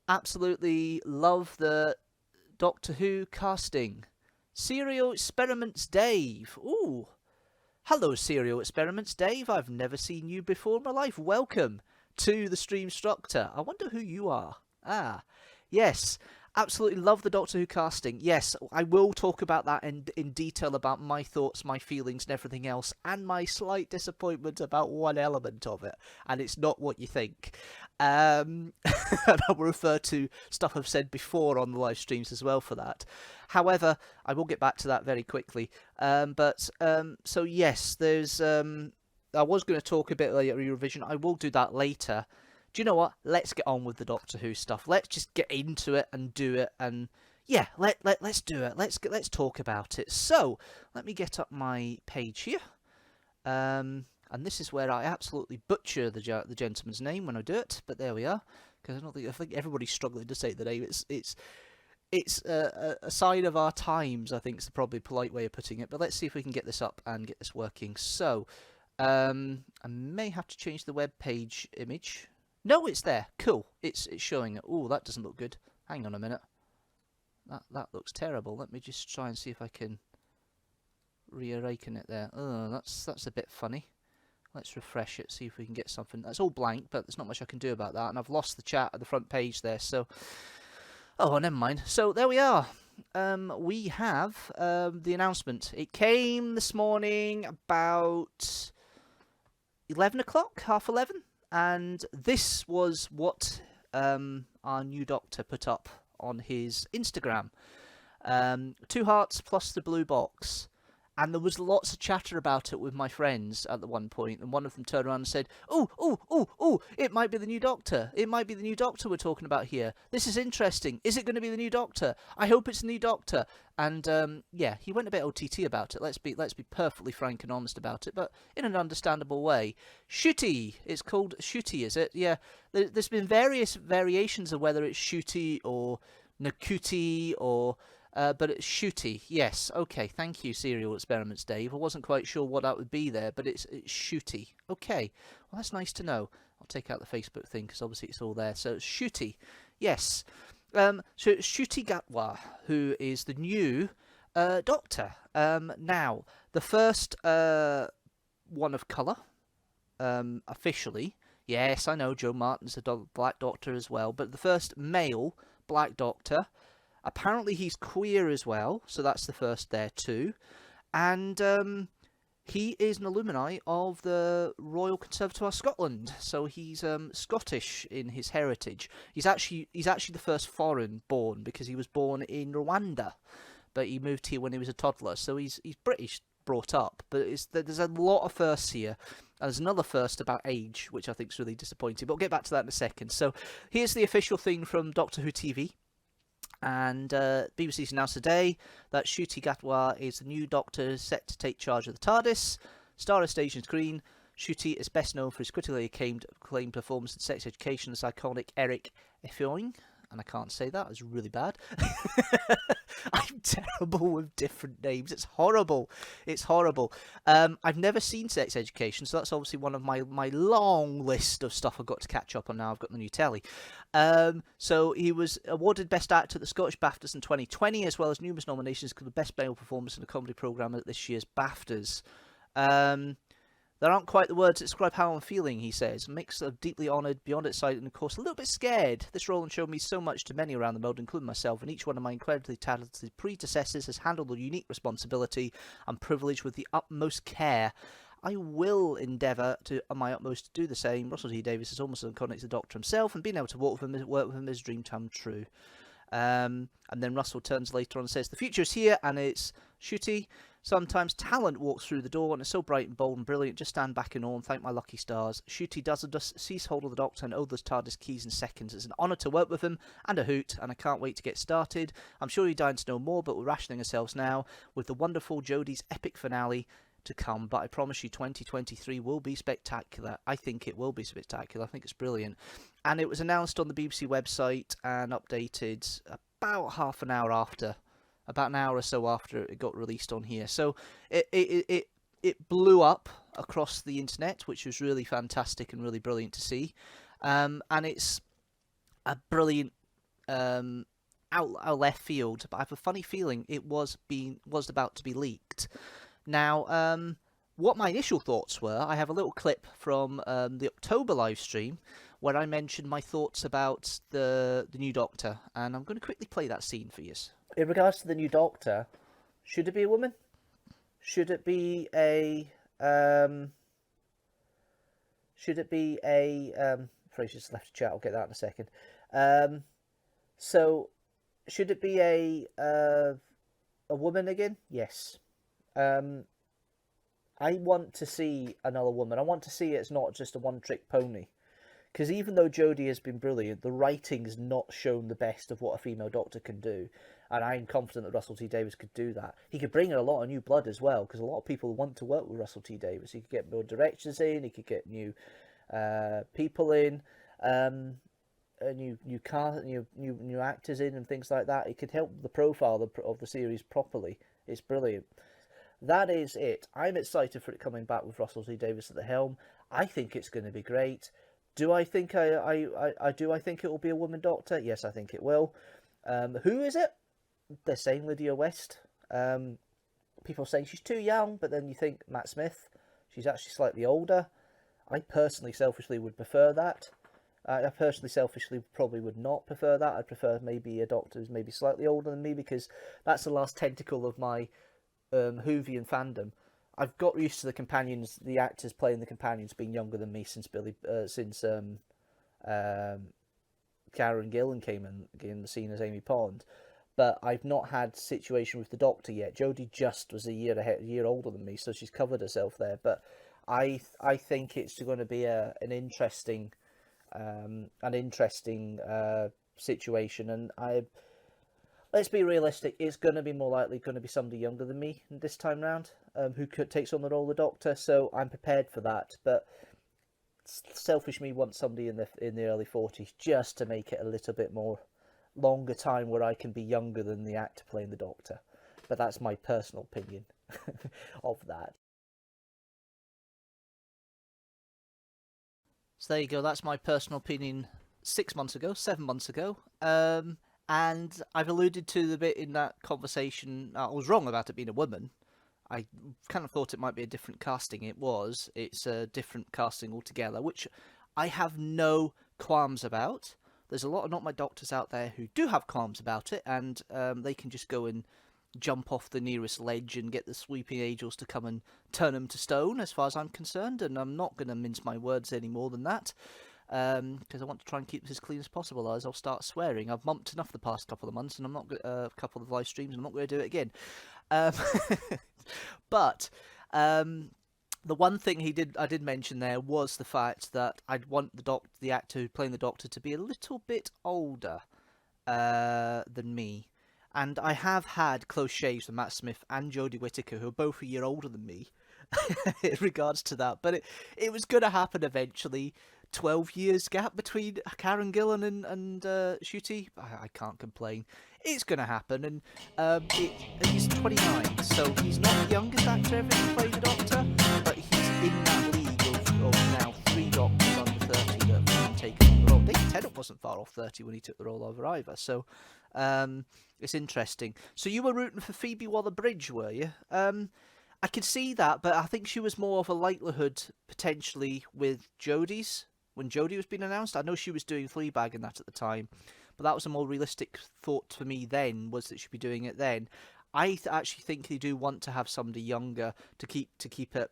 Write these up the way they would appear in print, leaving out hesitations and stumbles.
Absolutely love the Doctor Who casting. Serial Experiments Dave. Ooh. Hello, Serial Experiments Dave. I've never seen you before in my life. Welcome to the Streamstructor. I wonder who you are. Ah, yes. Absolutely love the Doctor Who casting. Yes, I will talk about that in detail, about my thoughts, my feelings and everything else, and my slight disappointment about one element of it, and it's not what you think. And I will refer to stuff I've said before on the live streams as well for that. However, I will get back to that very quickly. So yes, there's... I was going to talk a bit later Eurovision. I will do that later. Do you know what? Let's get on with the Doctor Who stuff. Let's just get into it and do it, and yeah, let's do it. Let's talk about it. So let me get up my page here, and this is where I absolutely butcher the gentleman's name when I do it. But there we are, because I think everybody's struggling to say the name. It's a sign of our times, I think, is probably a polite way of putting it. But let's see if we can get this up and get this working. So I may have to change the web page image. No, it's there. Cool. It's showing it. Oh, that doesn't look good. Hang on a minute. That looks terrible. Let me just try and see if I can reawaken it there. Oh, that's a bit funny. Let's refresh it, see if we can get something. That's all blank, but there's not much I can do about that. And I've lost the chat at the front page there, so... Oh, never mind. So, there we are. We have the announcement. It came this morning about 11 o'clock, half 11. And this was what our new Doctor put up on his Instagram. 2 hearts plus the blue box. And there was lots of chatter about it with my friends at the one point. And one of them turned around and said, oh, it might be the new Doctor. It might be the new Doctor we're talking about here. This is interesting. Is it going to be the new Doctor? I hope it's the new Doctor. And yeah, he went a bit OTT about it. Let's be perfectly frank and honest about it, but in an understandable way. Ncuti. It's called Ncuti, is it? Yeah. There's been various variations of whether it's Ncuti or Ncuti or... but it's Ncuti, yes. Okay, thank you, Serial Experiments Dave. I wasn't quite sure what that would be there, but it's Ncuti. Okay, well, that's nice to know. I'll take out the Facebook thing, because obviously it's all there. So it's Ncuti, yes. So it's Ncuti Gatwa, who is the new Doctor. Now, the first one of colour, officially. Yes, I know, Joe Martin's a Black Doctor as well, but the first male Black Doctor. Apparently he's queer as well, so that's the first there too. And he is an alumni of the Royal Conservatoire Scotland, so he's Scottish in his heritage. He's actually the first foreign born, because he was born in Rwanda, but he moved here when he was a toddler, so he's British brought up. But there's a lot of firsts here. And there's another first about age, which I think is really disappointing, but we'll get back to that in a second. So here's the official thing from Doctor Who TV. And BBC's announced today that Ncuti Gatwa is the new Doctor set to take charge of the TARDIS. Star of stage and screen, Ncuti is best known for his critically acclaimed performance in Sex Education as iconic Eric Efioing. And I can't say that, it's really bad. I'm terrible with different names. It's horrible. It's horrible. I've never seen Sex Education, so that's obviously one of my long list of stuff I've got to catch up on now. I've got the new telly. So he was awarded Best Actor at the Scottish BAFTAs in 2020, as well as numerous nominations for the Best Male Performance in a Comedy Programme at this year's BAFTAs. There aren't quite the words to describe how I'm feeling, he says. A mix of deeply honoured, beyond excited, and of course a little bit scared. This role has shown me so much to many around the world, including myself, and each one of my incredibly talented predecessors has handled the unique responsibility and privilege with the utmost care. I will endeavour to my utmost to do the same. Russell T Davies is almost iconic to the Doctor himself, and being able to work with him is a dream come true. And then Russell turns later on and says, the future is here, and it's Ncuti. Sometimes talent walks through the door and is so bright and bold and brilliant, just stand back in awe and thank my lucky stars. Ncuti doesn't just seize hold of the Doctor and owe those TARDIS keys in seconds. It's an honour to work with him and a hoot, and I can't wait to get started. I'm sure you're dying to know more, but we're rationing ourselves now with the wonderful Jodie's epic finale to come. But I promise you 2023 will be spectacular. I think it will be spectacular. I think it's brilliant. And it was announced on the BBC website and updated about half an hour after. About an hour or so after it got released on here. So it blew up across the internet, which was really fantastic and really brilliant to see. And it's a brilliant out left field, but I have a funny feeling it was about to be leaked. Now, what my initial thoughts were, I have a little clip from the October live stream where I mentioned my thoughts about the new Doctor, and I'm going to quickly play that scene for you. In regards to the new Doctor, should it be a woman? Should it be a Fraser just left a chat, I'll get that in a second. So should it be a woman again? Yes. I want to see another woman. I want to see it's not just a one-trick pony. Because even though Jodie has been brilliant, the writing's not shown the best of what a female Doctor can do. And I'm confident that Russell T Davies could do that. He could bring in a lot of new blood as well, because a lot of people want to work with Russell T Davies. He could get more directors in, he could get new people in, new actors in, and things like that. It could help the profile of the series properly. It's brilliant. That is it. I'm excited for it coming back with Russell T Davies at the helm. I think it's going to be great. Do I think I think it will be a woman Doctor? Yes, I think it will. Who is it? They're saying Lydia West. People are saying she's too young, but then you think Matt Smith. She's actually slightly older. I personally, selfishly, would prefer that. I personally, selfishly, probably would not prefer that. I'd prefer maybe a Doctor who's maybe slightly older than me, because that's the last tentacle of my Whovian fandom. I've got used to the companions, the actors playing the companions, being younger than me since Karen Gillan came in the scene as Amy Pond. But I've not had a situation with the Doctor yet. Jodie just was a year older than me, so she's covered herself there. But I think it's going to be an interesting situation. And let's be realistic. It's going to be more likely going to be somebody younger than me this time round, who takes on the role of the Doctor. So I'm prepared for that. But selfish me wants somebody in the early 40s, just to make it a little bit more longer time where I can be younger than the actor playing the Doctor. But that's my personal opinion of that. So there you go, that's my personal opinion 7 months ago. And I've alluded to the bit in that conversation, I was wrong about it being a woman. I kind of thought it might be a different casting. It's a different casting altogether, which I have no qualms about. There's a lot of Not My Doctors out there who do have qualms about it, and they can just go and jump off the nearest ledge and get the sweeping angels to come and turn them to stone, as far as I'm concerned. And I'm not going to mince my words any more than that, because I want to try and keep this as clean as possible, as I'll start swearing. I've mumped enough the past couple of months, and I'm not a couple of live streams, and I'm not going to do it again. But the one thing I did mention there was the fact that I'd want the actor playing the Doctor to be a little bit older than me. And I have had close shaves with Matt Smith and Jodie Whittaker, who are both a year older than me, in regards to that. But it was going to happen eventually. 12 years gap between Karen Gillan and Ncuti. I can't complain. It's going to happen. And he's 29, so he's not the youngest actor ever to play the Doctor, but he's in that league of now 3 Doctors under 30 that have taken on the role. David Tennant wasn't far off 30 when he took the role over either, so it's interesting. So you were rooting for Phoebe Waller-Bridge, were you? I could see that, but I think she was more of a likelihood potentially with Jodie's. When Jodie was being announced, I know she was doing Fleabag and that at the time, but that was a more realistic thought for me then, was that she'd be doing it then. I actually think they do want to have somebody younger to keep it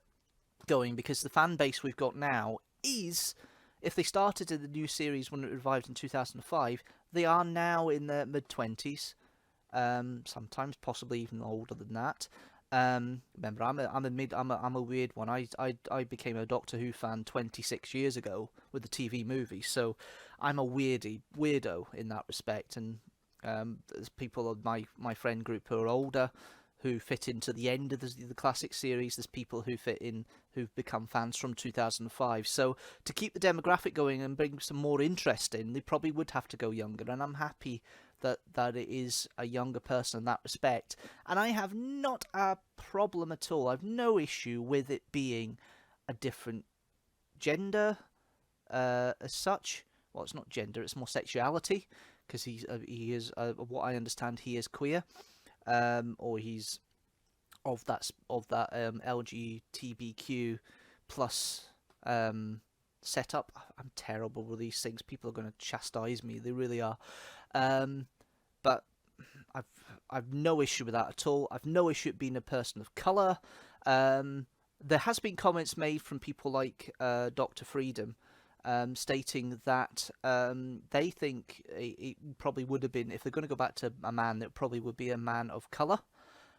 going, because the fan base we've got now is, if they started in the new series when it revived in 2005, they are now in their mid-20s, sometimes possibly even older than that. Remember, I'm a weird one. I became a Doctor Who fan 26 years ago with the TV movie, so I'm a weirdo in that respect. And there's people of my friend group who are older, who fit into the end of the classic series. There's people who fit in, who've become fans from 2005. So to keep the demographic going and bring some more interest in, they probably would have to go younger. And I'm happy that it is a younger person in that respect. And I have not a problem at all. I've no issue with it being a different gender as such, well, it's not gender, it's more sexuality, because he is what I understand, he is queer, or he's of that LGBTQ plus setup. I'm terrible with these things. People are going to chastise me. They really are. But I've no issue with that at all. I've no issue with being a person of colour. There has been comments made from people like Dr. Freedom, stating that they think it probably would have been, if they're going to go back to a man, it probably would be a man of colour,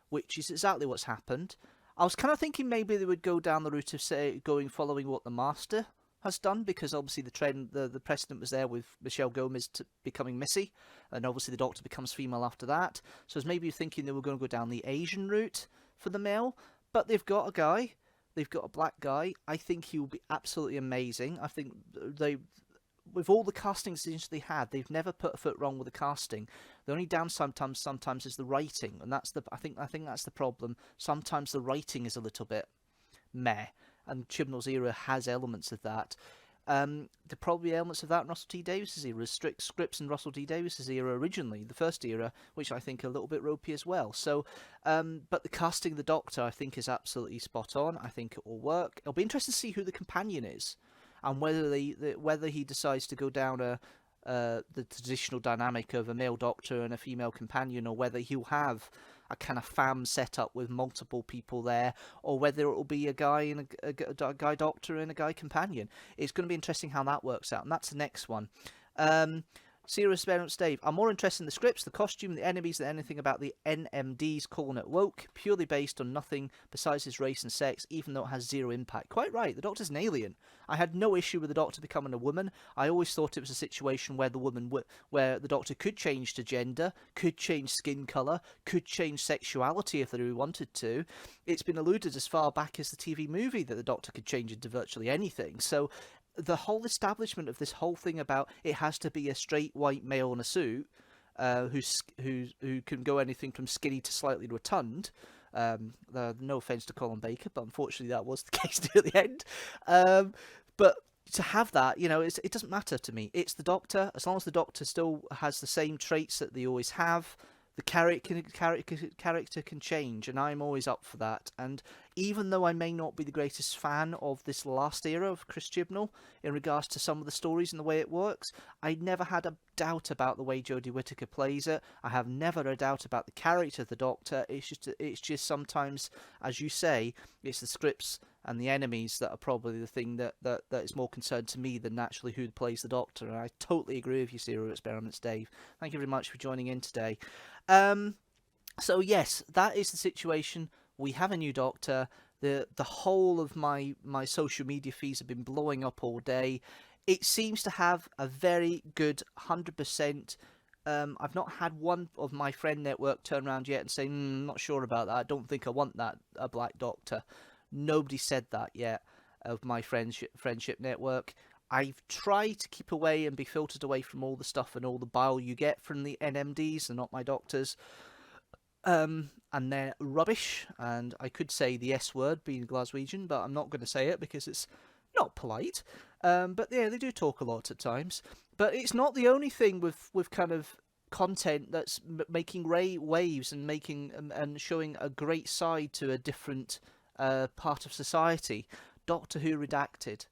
which is exactly what's happened. I was kind of thinking maybe they would go down the route of following what the Master has done, because obviously the precedent was there with Michelle Gomez becoming Missy, and obviously the Doctor becomes female after that. So it's maybe thinking they were going to go down the Asian route for the male, but they've got a guy. They've got a black guy. I think he will be absolutely amazing. I think with all the casting decisions they had, they've never put a foot wrong with the casting. The only downside sometimes is the writing, and I think that's the problem. Sometimes the writing is a little bit meh, and Chibnall's era has elements of that. There probably elements of that in Russell T Davies's era, strict scripts in Russell T Davies's era originally, the first era, which I think are a little bit ropey as well. So, but the casting of the Doctor, I think, is absolutely spot on. I think it will work. It'll be interesting to see who the companion is, and whether he decides to go down the traditional dynamic of a male Doctor and a female companion, or whether he'll have a kind of fam setup with multiple people there, or whether it will be a guy and a guy Doctor and a guy companion. It's going to be interesting how that works out, and that's the next one. Serious Experiments Dave, I'm more interested in the scripts, the costume, the enemies than anything about the NMDs calling it woke, purely based on nothing besides his race and sex, even though it has zero impact. Quite right, the Doctor's an alien. I had no issue with the Doctor becoming a woman. I always thought it was a situation where where the Doctor could change to gender, could change skin colour, could change sexuality if they really wanted to. It's been alluded as far back as the TV movie that the Doctor could change into virtually anything. So the whole establishment of this whole thing about it has to be a straight white male in a suit, who can go anything from skinny to slightly rotund. No offense to Colin Baker, but unfortunately that was the case near the end. But to have that, it doesn't matter to me. It's the Doctor. As long as the Doctor still has the same traits that they always have, the character can change, and I'm always up for that. And even though I may not be the greatest fan of this last era of Chris Chibnall in regards to some of the stories and the way it works, I never had a doubt about the way Jodie Whittaker plays it. I have never a doubt about the character of the Doctor. It's just sometimes, as you say, it's the scripts and the enemies that are probably the thing that is more concerned to me than actually who plays the Doctor. And I totally agree with you, Serial Experiments Dave. Thank you very much for joining in today. So yes, that is the situation. We have a new Doctor. The whole of my social media feeds have been blowing up all day. It seems to have a very good 100%. I've not had one of my friend network turn around yet and say, not sure about that. I don't think I want that, a black Doctor. Nobody said that yet of my friendship network. I've tried to keep away and be filtered away from all the stuff and all the bile you get from the NMDs and not my doctors. And they're rubbish. And I could say the S word, being a Glaswegian, but I'm not going to say it because it's not polite. But yeah, they do talk a lot at times. But it's not the only thing with kind of content that's making waves and making and showing a great side to a different part of society. Doctor Who Redacted.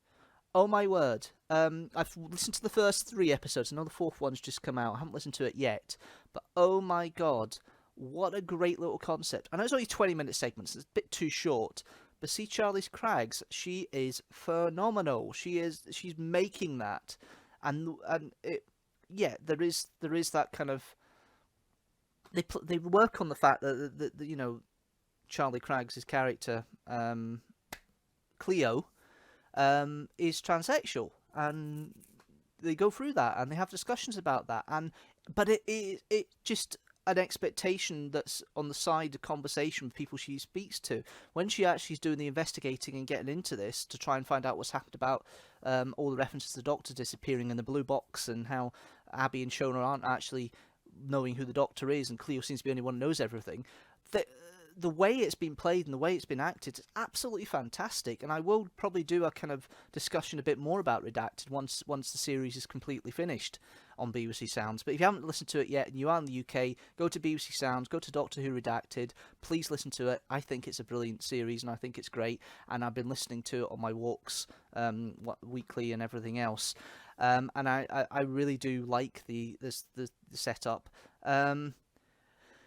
Oh my word. I've listened to the first 3 episodes. I know the 4th one's just come out. I haven't listened to it yet. But oh my god, what a great little concept. I know it's only 20-minute segments. It's a bit too short. But see Charlie's Craigs, she is phenomenal. She's making that. And it, yeah, there is that kind of... They work on the fact that you know, Charlie Craigs' character, Cleo, is transsexual, and they go through that and they have discussions about that, but it just an expectation that's on the side of conversation with people she speaks to. When she actually is doing the investigating and getting into this to try and find out what's happened about all the references to the Doctor disappearing in the blue box, and how Abby and Shona aren't actually knowing who the Doctor is, and Cleo seems to be the only one who knows everything. the way it's been played and the way it's been acted is absolutely fantastic. And I will probably do a kind of discussion a bit more about Redacted once the series is completely finished on BBC Sounds. But if you haven't listened to it yet and you are in the UK, go to BBC Sounds, go to Doctor Who Redacted. Please listen to it. I think it's a brilliant series and I think it's great. And I've been listening to it on my walks weekly and everything else. And I really do like the setup.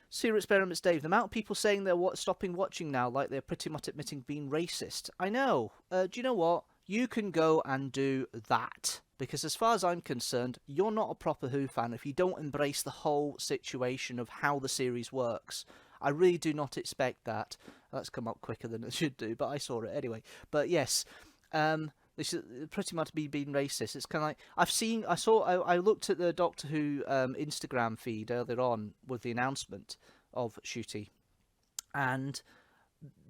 Serial Experiments Dave, the amount of people saying they're stopping watching now, like they're pretty much admitting being racist. I know. Do you know what? You can go and do that. Because as far as I'm concerned, you're not a proper Who fan if you don't embrace the whole situation of how the series works. I really do not expect that. That's come up quicker than it should do, but I saw it anyway. But yes, this is pretty much being racist. It's kind of like I looked at the Doctor Who Instagram feed earlier on with the announcement of Ncuti, and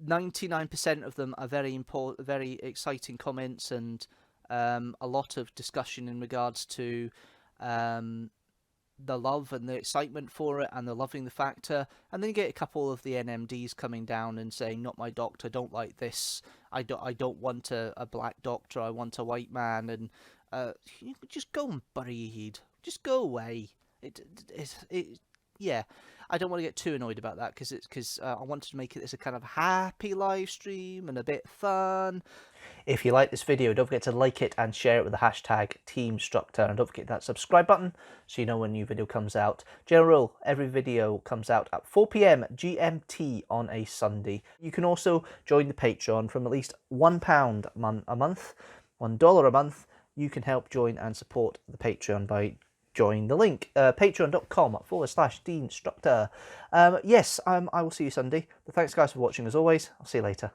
99% of them are very exciting comments and a lot of discussion in regards to the love and the excitement for it and the loving the factor. And then you get a couple of the NMDs coming down and saying, not my Doctor, don't like this, I don't want a black Doctor, I want a white man. And you just go and bury your head, just go away. Yeah, I don't want to get too annoyed about that because I wanted to make it as a kind of happy live stream and a bit fun. If you like this video, don't forget to like it and share it with the hashtag teamstructor, and don't forget that subscribe button so you know when a new video comes out. General rule, every video comes out at 4 PM GMT on a Sunday. You can also join the Patreon from at least £1 a month, $1 a month. You can help join and support the Patreon by join the link, patreon.com/Deanstructor. Yes, I will see you Sunday. But thanks guys for watching as always. I'll see you later.